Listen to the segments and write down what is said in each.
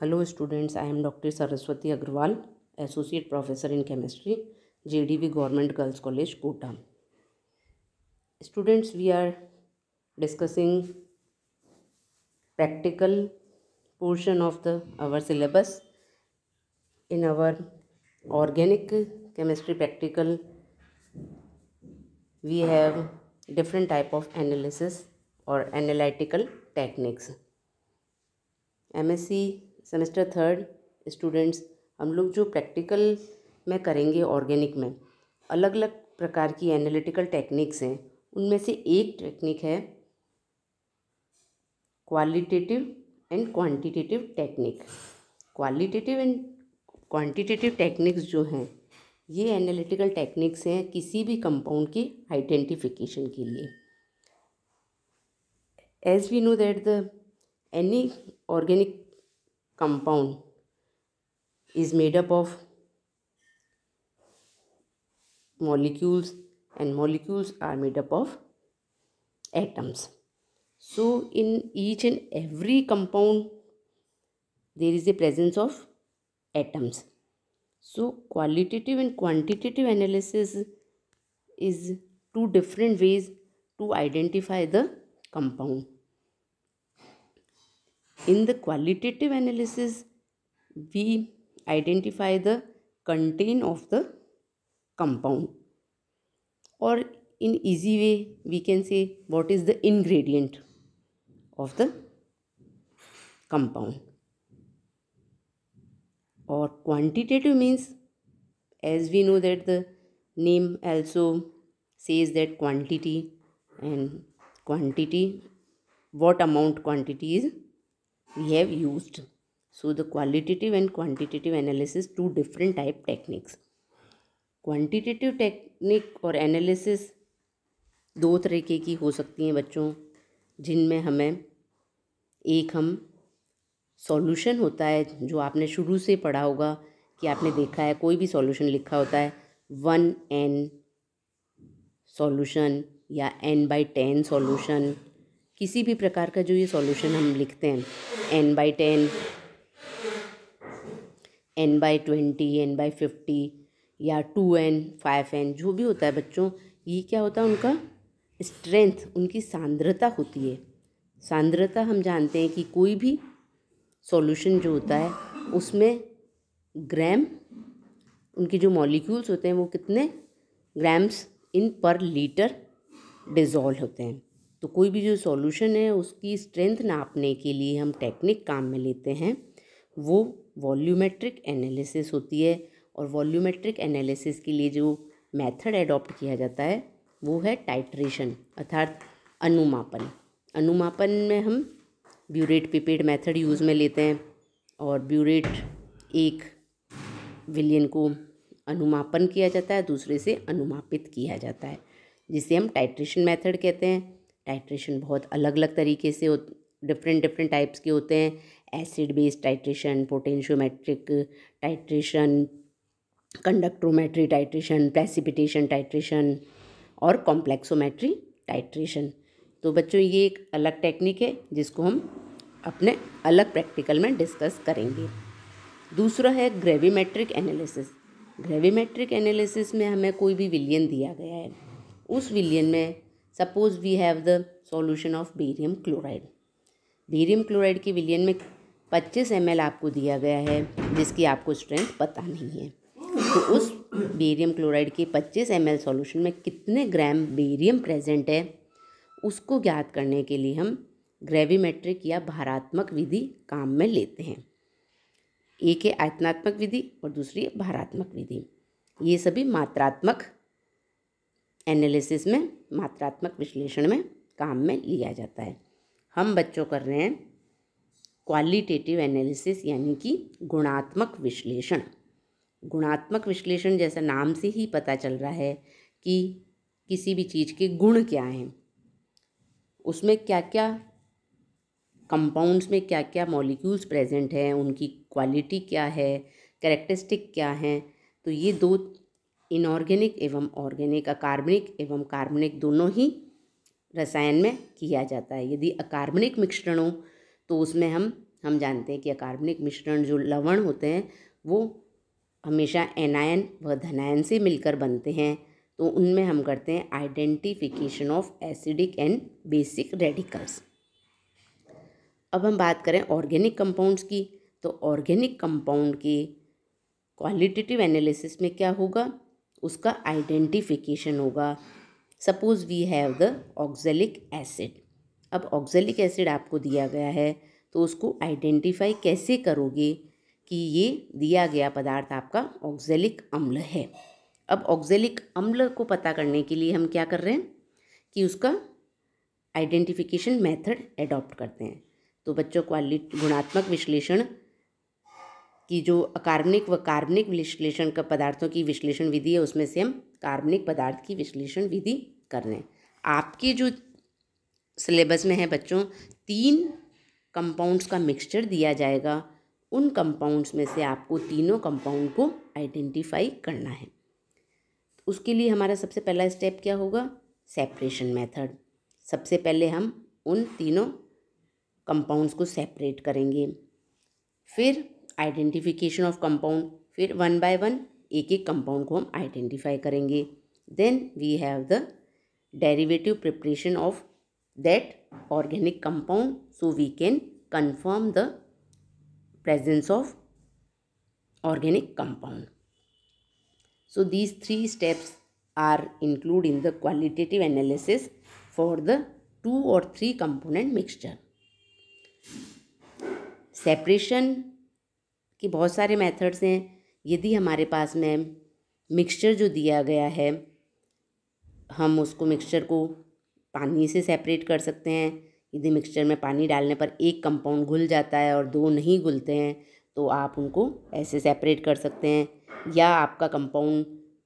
Hello students, I am Dr. Saraswati Agrawal, Associate Professor in Chemistry, JDV Government Girls College, Kota. Students, we are discussing practical portion of our syllabus. In our organic chemistry practical, we have different type of analysis or analytical techniques. MSc semester third students, हम लोग जो practical में करेंगे organic में, अलग अलग प्रकार की एनालिटिकल टेक्निक्स हैं। उनमें से एक टेक्निक है qualitative and quantitative technique. Qualitative and quantitative techniques जो हैं, ये एनालिटिकल टेक्निक्स हैं किसी भी कंपाउंड की आइडेंटिफिकेशन के लिए। As we know that the any organic compound is made up of molecules and molecules are made up of atoms. So in each and every compound there is a presence of atoms. So qualitative and quantitative analysis is two different ways to identify the compound. In the qualitative analysis, we identify the content of the compound, or in easy way we can say what is the ingredient of the compound. Or quantitative means, as we know that the name also says that quantity, and quantity, what amount quantity is we have used. So the qualitative and quantitative analysis, two different type techniques. Quantitative technique और analysis दो तरीके की हो सकती हैं बच्चों, जिनमें हमें एक हम सॉल्यूशन होता है जो आपने शुरू से पढ़ा होगा कि आपने देखा है कोई भी सॉल्यूशन लिखा होता है 1n सॉल्यूशन या n/10 सॉल्यूशन। किसी भी प्रकार का जो ये सॉल्यूशन हम लिखते हैं n/10, n/20, n/50 या 2n, 5n, जो भी होता है बच्चों, ये क्या होता है, उनका स्ट्रेंथ, उनकी सांद्रता होती है। सांद्रता हम जानते हैं कि कोई भी सॉल्यूशन जो होता है उसमें ग्राम, उनके जो मॉलिक्यूल्स होते हैं वो कितने ग्राम्स इन पर लीटर डिज़ोल्व होते हैं। तो कोई भी जो सॉल्यूशन है उसकी स्ट्रेंथ नापने के लिए हम टेक्निक काम में लेते हैं, वो वॉल्यूमेट्रिक एनालिसिस होती है। और वॉल्यूमेट्रिक एनालिसिस के लिए जो मेथड एडॉप्ट किया जाता है वो है टाइट्रेशन, अर्थात अनुमापन। अनुमापन में हम ब्यूरेट पिपेट मेथड यूज़ में लेते हैं, और ब्यूरेट एक विलयन को अनुमापन किया जाता है, दूसरे से अनुमापित किया जाता है, जिसे हम टाइट्रेशन मेथड कहते हैं। टाइट्रेशन बहुत अलग अलग तरीके से डिफरेंट टाइप्स के होते हैं। Acid based titration, potentiometric titration, conductometry titration, precipitation titration और कॉम्प्लेक्सोमेट्री टाइट्रेशन। तो बच्चों, ये एक अलग टेक्निक है जिसको हम अपने अलग प्रैक्टिकल में डिस्कस करेंगे। दूसरा है ग्रेविमेट्रिक एनालिसिस। ग्रेविमेट्रिक एनालिसिस में हमें कोई भी विलयन दिया गया है, उस विलयन में suppose we have the solution of barium chloride. Barium chloride के विलयन में 25 ml आपको दिया गया है, जिसकी आपको स्ट्रेंथ पता नहीं है। तो उस बेरियम क्लोराइड के 25 ml सॉल्यूशन में कितने ग्राम बेरियम प्रेजेंट है, उसको ज्ञात करने के लिए हम ग्रेविमेट्रिक या भारात्मक विधि काम में लेते हैं। एक है आयतनात्मक विधि और दूसरी है भारात्मक विधि। ये सभी मात्रात्मक एनालिसिस में, मात्रात्मक विश्लेषण में काम में लिया जाता है। हम बच्चों कर रहे हैं क्वालिटेटिव एनालिसिस, यानी कि गुणात्मक विश्लेषण। गुणात्मक विश्लेषण, जैसा नाम से ही पता चल रहा है कि किसी भी चीज़ के गुण क्या हैं, उसमें क्या क्या कंपाउंड्स में क्या क्या मॉलिक्यूल्स प्रेजेंट हैं, उनकी क्वालिटी क्या है, कैरेक्टरिस्टिक क्या हैं। तो ये दो इनऑर्गेनिक एवं ऑर्गेनिक, अकार्बनिक एवं कार्बनिक दोनों ही रसायन में किया जाता है। यदि अकार्बनिक मिश्रण हो तो उसमें हम हम जानते हैं कि अकार्बनिक मिश्रण जो लवण होते हैं वो हमेशा एनायन व धनायन से मिलकर बनते हैं, तो उनमें हम करते हैं identification of acidic and basic radicals. अब हम बात करें ऑर्गेनिक कंपाउंड्स की, तो ऑर्गेनिक कंपाउंड के क्वालिटेटिव एनालिसिस में क्या होगा, उसका आइडेंटिफिकेशन होगा। Suppose we have the oxalic acid. अब ऑक्जेलिक एसिड आपको दिया गया है, तो उसको आइडेंटिफाई कैसे करोगे कि ये दिया गया पदार्थ आपका ऑक्जेलिक अम्ल है। अब ऑक्जेलिक अम्ल को पता करने के लिए हम क्या कर रहे हैं कि उसका आइडेंटिफिकेशन मेथड एडॉप्ट करते हैं। तो बच्चों, गुणात्मक विश्लेषण की जो अकार्बनिक व कार्बनिक विश्लेषण का पदार्थों की विश्लेषण विधि है, उसमें से हम कार्बनिक पदार्थ की विश्लेषण विधि कर रहे हैं। आपके जो सिलेबस में है बच्चों, 3 कंपाउंड्स का मिक्सचर दिया जाएगा। उन कंपाउंड्स में से आपको तीनों कंपाउंड को आइडेंटिफाई करना है। उसके लिए हमारा सबसे पहला स्टेप क्या होगा, सेपरेशन मेथड। सबसे पहले हम उन तीनों कंपाउंड्स को सेपरेट करेंगे, फिर आइडेंटिफिकेशन ऑफ कंपाउंड, फिर 1 बाय 1 एक एक कंपाउंड को हम आइडेंटिफाई करेंगे। Then we have the derivative preparation of that organic compound, so we can confirm the presence of organic compound. So these 3 steps are included in the qualitative analysis for the 2 or 3 component mixture. Separation के बहुत सारे methods हैं। यदि हमारे पास में mixture जो दिया गया है, हम उसको मिक्सचर को पानी से सेपरेट कर सकते हैं। यदि मिक्सचर में पानी डालने पर एक कंपाउंड घुल जाता है और 2 नहीं घुलते हैं, तो आप उनको ऐसे सेपरेट कर सकते हैं। या आपका कंपाउंड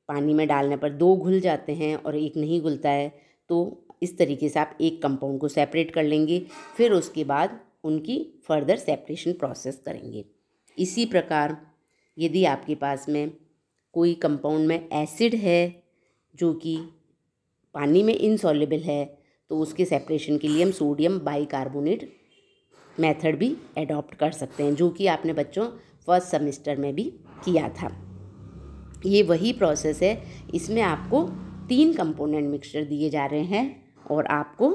पानी में डालने पर 2 घुल जाते हैं और एक नहीं घुलता है, तो इस तरीके से आप एक कंपाउंड को सेपरेट कर लेंगे, फिर उसके बाद उनकी फर्दर सेपरेशन प्रोसेस करेंगे। इसी प्रकार यदि आपके पास में कोई कंपाउंड में एसिड है जो कि पानी में इनसॉल्युबल है, तो उसके सेपरेशन के लिए हम सोडियम बाइकार्बोनेट मेथड भी एडॉप्ट कर सकते हैं, जो कि आपने बच्चों फर्स्ट सेमेस्टर में भी किया था। ये वही प्रोसेस है। इसमें आपको 3 कंपोनेंट मिक्सचर दिए जा रहे हैं और आपको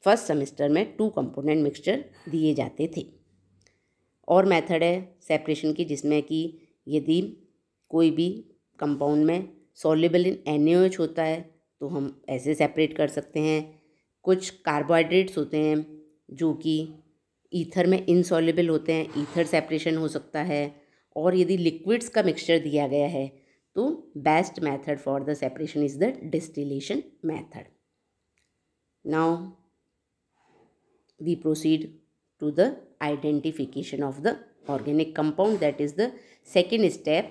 फर्स्ट सेमेस्टर में 2 कंपोनेंट मिक्सचर दिए जाते थे। और मेथड है सेपरेशन की, जिसमें कि यदि कोई भी कंपाउंड में सॉल्युबल इन NaOH होता है तो हम ऐसे सेपरेट कर सकते हैं। कुछ कार्बोहाइड्रेट्स होते हैं जो कि ईथर में इनसॉल्युबल होते हैं, ईथर सेपरेशन हो सकता है। और यदि लिक्विड्स का मिक्सचर दिया गया है तो best method for the separation is the distillation method. Now we proceed to the identification of the organic compound, that is the second step.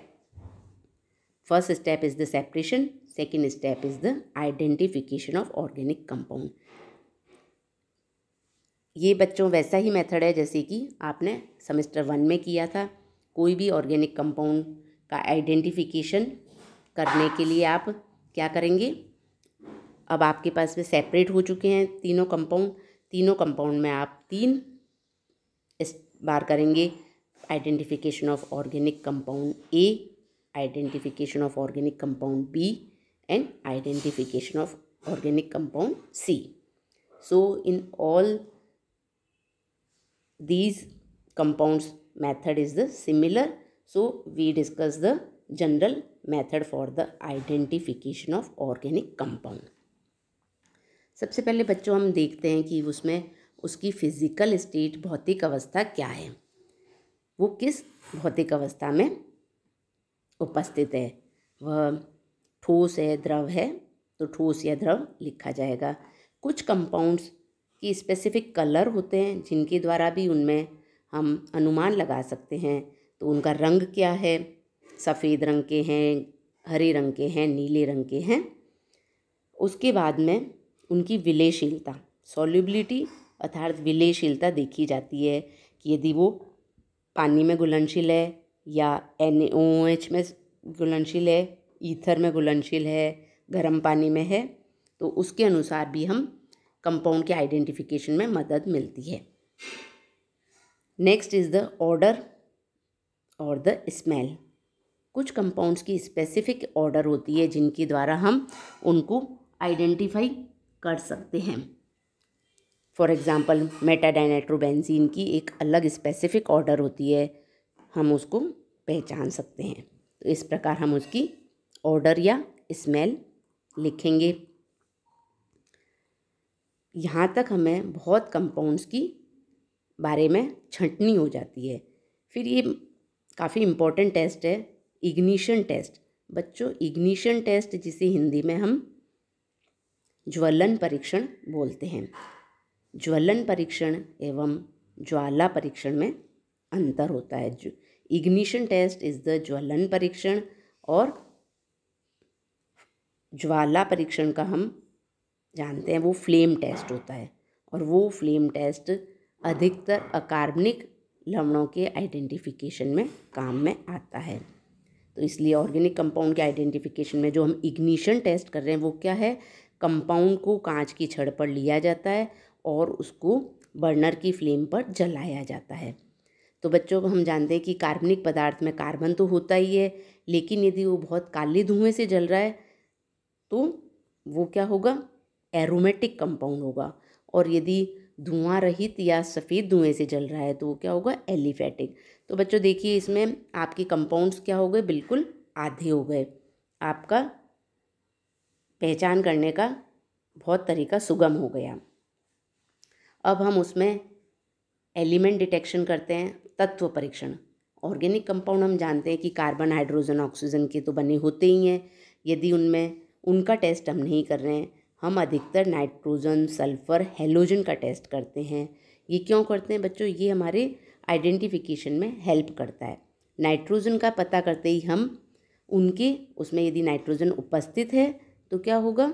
First step is the separation, second step is the identification of organic compound. ये बच्चों वैसा ही method है जैसे कि आपने semester 1 में किया था। कोई भी ऑर्गेनिक कंपाउंड का आइडेंटिफिकेशन करने के लिए आप क्या करेंगे, अब आपके पास में सेपरेट हो चुके हैं तीनों कंपाउंड में आप 3 इस बार करेंगे identification of organic compound A, identification of organic compound B and identification of organic compound C. So in all these compounds method is the similar, so we discuss the general method for the identification of organic compound. सबसे पहले बच्चों हम देखते हैं कि उसमें उसकी physical state, भौतिक अवस्था क्या है, वो किस भौतिक अवस्था में उपस्थित है। वह ठोस है, द्रव है, तो ठोस या द्रव लिखा जाएगा। कुछ कंपाउंड्स की स्पेसिफिक कलर होते हैं जिनके द्वारा भी उनमें हम अनुमान लगा सकते हैं। तो उनका रंग क्या है, सफ़ेद रंग के हैं, हरे रंग के हैं, नीले रंग के हैं। उसके बाद में उनकी विलेयशीलता, सॉल्युबिलिटी अर्थात विलेयशीलता देखी जाती है कि यदि वो पानी में घुलनशील है या NaOH में घुलनशील है, ईथर में घुलनशील है, गर्म पानी में है, तो उसके अनुसार भी हम कंपाउंड के आइडेंटिफिकेशन में मदद मिलती है। नेक्स्ट इज़ द ऑर्डर और द स्मेल। कुछ कंपाउंड्स की स्पेसिफिक ऑर्डर होती है जिनके द्वारा हम उनको आइडेंटिफाई कर सकते हैं। फॉर एग्ज़ाम्पल मेटाडाइनाइट्रोबेंजीन की एक अलग स्पेसिफिक ऑर्डर होती है, हम उसको पहचान सकते हैं। तो इस प्रकार हम उसकी ऑर्डर या स्मेल लिखेंगे। यहाँ तक हमें बहुत कंपाउंड्स की बारे में छंटनी हो जाती है। फिर ये काफ़ी इम्पोर्टेंट टेस्ट है इग्निशन टेस्ट। बच्चों, इग्निशन टेस्ट जिसे हिंदी में हम ज्वलन परीक्षण बोलते हैं। ज्वलन परीक्षण एवं ज्वाला परीक्षण में अंतर होता है। इग्निशन टेस्ट इज़ द ज्वलन परीक्षण और ज्वाला परीक्षण का हम जानते हैं वो फ्लेम टेस्ट होता है, और वो फ्लेम टेस्ट अधिकतर अकार्बनिक लवणों के आइडेंटिफिकेशन में काम में आता है। तो इसलिए ऑर्गेनिक कंपाउंड के आइडेंटिफिकेशन में जो हम इग्निशन टेस्ट कर रहे हैं वो क्या है, कंपाउंड को कांच की छड़ पर लिया जाता है और उसको बर्नर की फ्लेम पर जलाया जाता है। तो बच्चों को हम जानते हैं कि कार्बनिक पदार्थ में कार्बन तो होता ही है, लेकिन यदि वो बहुत काले धुएं से जल रहा है तो वो क्या होगा, एरोमेटिक कंपाउंड होगा। और यदि धुआं रहित या सफ़ेद धुएं से जल रहा है तो वो क्या होगा, एलिफेटिक। तो बच्चों देखिए इसमें आपके कंपाउंड्स क्या हो गए, बिल्कुल आधे हो गए। आपका पहचान करने का बहुत तरीका सुगम हो गया। अब हम उसमें एलिमेंट डिटेक्शन करते हैं, तत्व परीक्षण। ऑर्गेनिक कंपाउंड हम जानते हैं कि कार्बन, हाइड्रोजन, ऑक्सीजन के तो बने होते ही हैं। यदि उनमें उनका टेस्ट हम नहीं कर रहे हैं, हम अधिकतर नाइट्रोजन, सल्फर, हेलोजन का टेस्ट करते हैं। ये क्यों करते हैं बच्चों, ये हमारे आइडेंटिफिकेशन में हेल्प करता है। नाइट्रोजन का पता करते ही हम उनके उसमें यदि नाइट्रोजन उपस्थित है तो क्या होगा,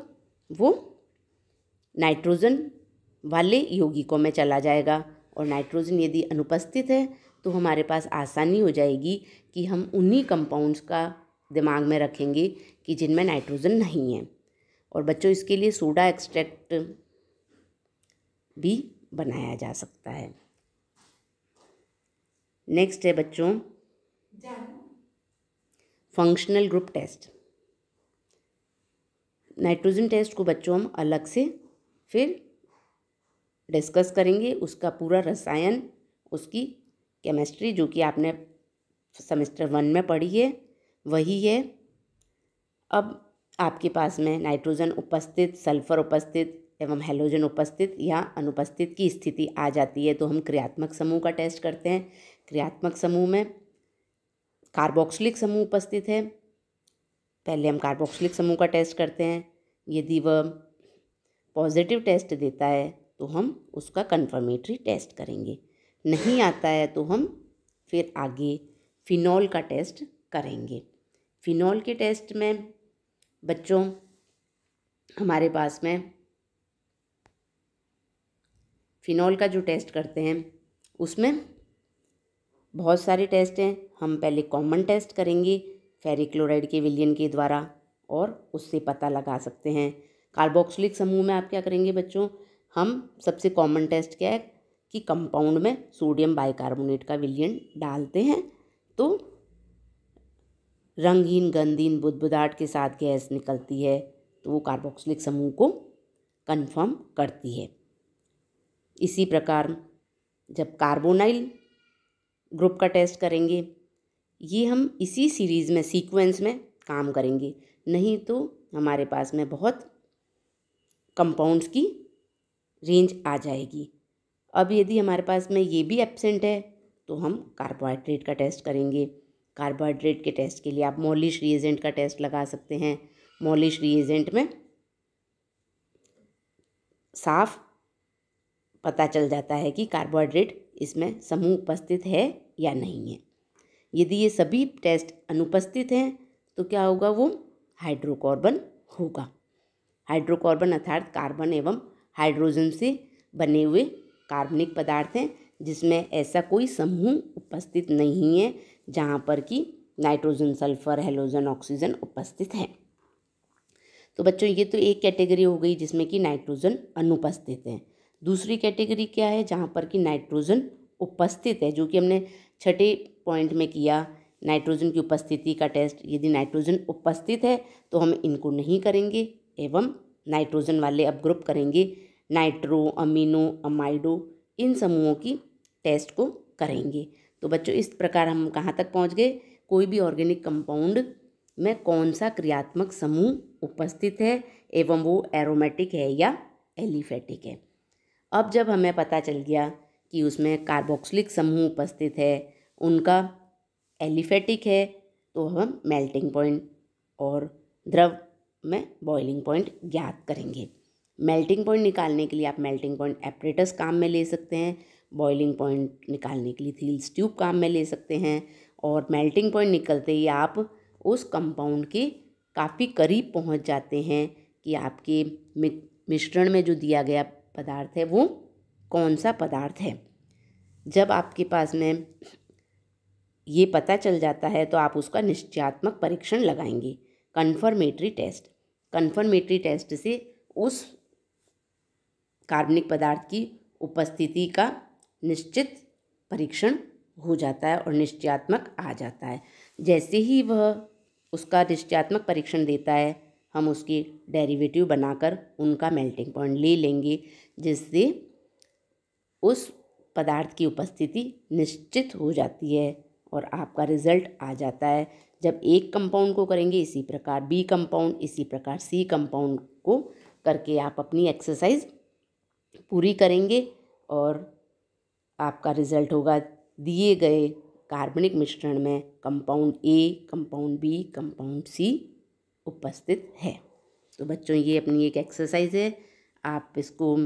वो नाइट्रोजन वाले यौगिकों में चला जाएगा, और नाइट्रोजन यदि अनुपस्थित है तो हमारे पास आसानी हो जाएगी कि हम उन्हीं कंपाउंड्स का दिमाग में रखेंगे कि जिनमें नाइट्रोजन नहीं है। और बच्चों इसके लिए सोडा एक्सट्रैक्ट भी बनाया जा सकता है। नेक्स्ट है बच्चों functional group test. Nitrogen test को बच्चों हम अलग से फिर डिस्कस करेंगे। उसका पूरा रसायन, उसकी केमिस्ट्री जो कि आपने सेमेस्टर 1 में पढ़ी है वही है। अब आपके पास में नाइट्रोजन उपस्थित, सल्फर उपस्थित एवं हेलोजन उपस्थित या अनुपस्थित की स्थिति आ जाती है तो हम क्रियात्मक समूह का टेस्ट करते हैं। क्रियात्मक समूह में कार्बोक्सिलिक समूह उपस्थित है, पहले हम कार्बोक्सिलिक समूह का टेस्ट करते हैं। यदि वह पॉजिटिव टेस्ट देता है तो हम उसका कन्फर्मेटरी टेस्ट करेंगे। नहीं आता है तो हम फिर आगे फिनॉल का टेस्ट करेंगे। फिनॉल के टेस्ट में बच्चों हमारे पास में फिनॉल का जो टेस्ट करते हैं उसमें बहुत सारे टेस्ट हैं। हम पहले कॉमन टेस्ट करेंगे फेरिक क्लोराइड के विलयन के द्वारा, और उससे पता लगा सकते हैं। कार्बोक्सिलिक समूह में आप क्या करेंगे बच्चों, हम सबसे कॉमन टेस्ट क्या है कि कंपाउंड में सोडियम बाइकार्बोनेट का विलयन डालते हैं तो रंगहीन गंधहीन बुदबुदाहट के साथ गैस निकलती है, तो वो कार्बोक्सिलिक समूह को कंफर्म करती है। इसी प्रकार जब कार्बोनाइल ग्रुप का टेस्ट करेंगे, ये हम इसी सीरीज़ में सीक्वेंस में काम करेंगे, नहीं तो हमारे पास में बहुत कंपाउंड्स की रेंज आ जाएगी। अब यदि हमारे पास में ये भी एब्सेंट है तो हम कार्बोहाइड्रेट का टेस्ट करेंगे। कार्बोहाइड्रेट के टेस्ट के लिए आप मॉलिश रिएजेंट का टेस्ट लगा सकते हैं। मॉलिश रिएजेंट में साफ पता चल जाता है कि कार्बोहाइड्रेट इसमें समूह उपस्थित है या नहीं है। यदि ये सभी टेस्ट अनुपस्थित हैं तो क्या होगा, वो हाइड्रोकार्बन होगा। हाइड्रोकार्बन अर्थात कार्बन एवं हाइड्रोजन से बने हुए कार्बनिक पदार्थ हैं जिसमें ऐसा कोई समूह उपस्थित नहीं है जहाँ पर कि नाइट्रोजन, सल्फर, हेलोजन, ऑक्सीजन उपस्थित हैं। तो बच्चों ये तो एक कैटेगरी हो गई जिसमें कि नाइट्रोजन अनुपस्थित है। दूसरी कैटेगरी क्या है, जहाँ पर कि नाइट्रोजन उपस्थित है, जो कि हमने छठे पॉइंट में किया, नाइट्रोजन की उपस्थिति का टेस्ट। यदि नाइट्रोजन उपस्थित है तो हम इनको नहीं करेंगे एवं नाइट्रोजन वाले अब ग्रुप करेंगे, नाइट्रो, अमीनो, अमाइडो, इन समूहों की टेस्ट को करेंगे। तो बच्चों इस प्रकार हम कहाँ तक पहुँच गए, कोई भी ऑर्गेनिक कंपाउंड में कौन सा क्रियात्मक समूह उपस्थित है एवं वो एरोमेटिक है या एलिफेटिक है। अब जब हमें पता चल गया कि उसमें कार्बोक्सिलिक समूह उपस्थित है, उनका एलिफेटिक है, तो हम मेल्टिंग पॉइंट और द्रव में बॉइलिंग पॉइंट ज्ञात करेंगे। मेल्टिंग पॉइंट निकालने के लिए आप मेल्टिंग पॉइंट एपरेटस काम में ले सकते हैं, बॉइलिंग पॉइंट निकालने के लिए थियल्स ट्यूब काम में ले सकते हैं, और मेल्टिंग पॉइंट निकलते ही आप उस कंपाउंड के काफ़ी करीब पहुंच जाते हैं कि आपके मिश्रण में जो दिया गया पदार्थ है वो कौन सा पदार्थ है। जब आपके पास में ये पता चल जाता है तो आप उसका निश्चयात्मक परीक्षण लगाएंगे, कन्फर्मेटरी टेस्ट। कन्फर्मेटरी टेस्ट से उस कार्बनिक पदार्थ की उपस्थिति का निश्चित परीक्षण हो जाता है और निश्चयात्मक आ जाता है। जैसे ही वह उसका निश्चयात्मक परीक्षण देता है, हम उसकी डेरिवेटिव बनाकर उनका मेल्टिंग पॉइंट ले लेंगे, जिससे उस पदार्थ की उपस्थिति निश्चित हो जाती है और आपका रिजल्ट आ जाता है। जब एक कंपाउंड को करेंगे इसी प्रकार बी कंपाउंड, इसी प्रकार सी कंपाउंड को करके आप अपनी एक्सरसाइज पूरी करेंगे और आपका रिजल्ट होगा दिए गए कार्बनिक मिश्रण में compound A, compound B, compound C उपस्थित है। तो बच्चों ये अपनी एक एक्सरसाइज है, आप इसको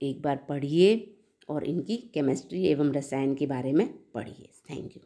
एक बार पढ़िए और इनकी केमिस्ट्री एवं रसायन के बारे में पढ़िए। Thank you.